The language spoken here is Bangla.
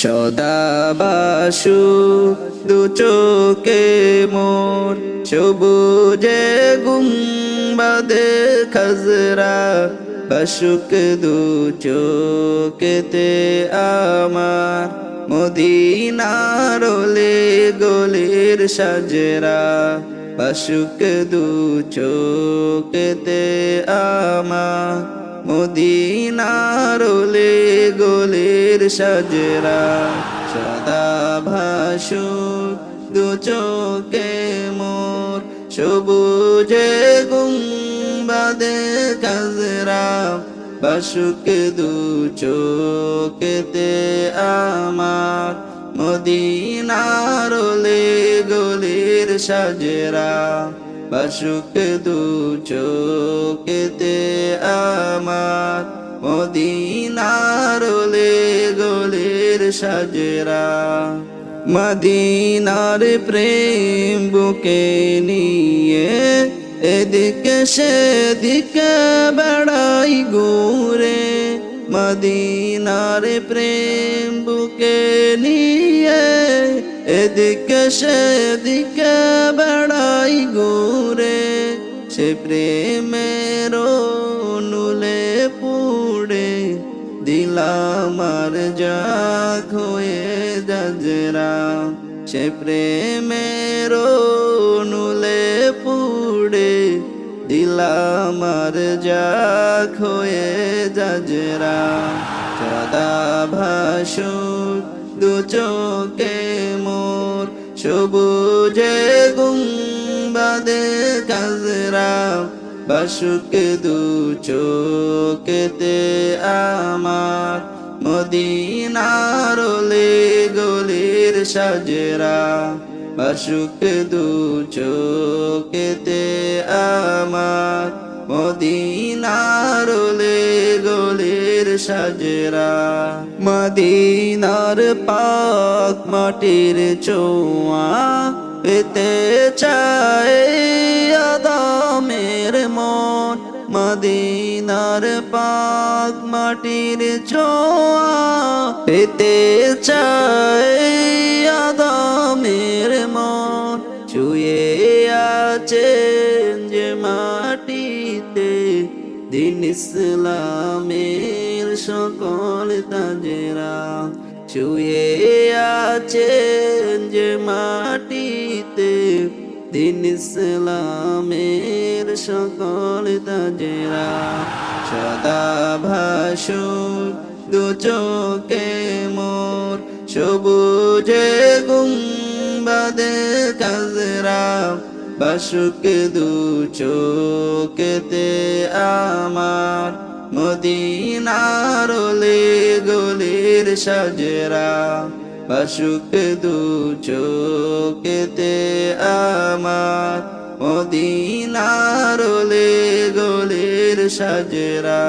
সদা বাসু দু চোখে মোর সবুজে গুম্বাদে খাজরা বাসুক দু চোখেতে আমার মদিনার ওলে গলির সাজরা বাসুক দু চোখেতে আমার মদিনার ওলে গলির সাজরা সদা ভাসু দু চোখে মোর সবুজে গুম্বাদে খাজরা বাসুক দু চোখেতে আমার মদিনার ওলে গলির সাজরা বাসুক দু চোখেতে আমার মদিনার ওলে গলির সাজরা মদিনার প্রেম বুকে নিয়ে এদিকে সেদিকে বেড়াই ঘুরে মদিনার প্রেম বুকে নিয়ে এদিকে সেদিকে বেড়াই ঘুরে সে প্রেমের নুলে পুড়ে দিলামার জাগ হয়ে জাজরা সে প্রেমের নুলে পুড়ে দিলামার জাগ হয়ে জাজরা সদা ভাসু দু চোখে মোর সবুজে গুম্বাদে খাজরা বাসুক দু চোখেতে আমার মদিনার ওলে গলির সাজরা বাসুক দু চোখেতে আমার মদিনার ওলে গলির সাজরা মদিনার পাক মাটির ছোঁয়া পেতে চায় আদমের মন মদিনার পাক মাটির ছোঁয়া পেতে চায় আদমের মন ছুঁয়ে আছেন যে মাটিতে দিন ইসলামের সকল তাজেরা ছুঁয়ে আছেন যে মাটিতে দিন ইসলামের সকল তাজেরা সদা ভাসু দু চোখে মোর সবুজে গুম্বাদে খাজরা বাসুক দু চোখেতে আমার মদিনার ওলে গলির সাজরা বাসুক দু চোখেতে আমার মদিনার ওলে গলির সাজরা।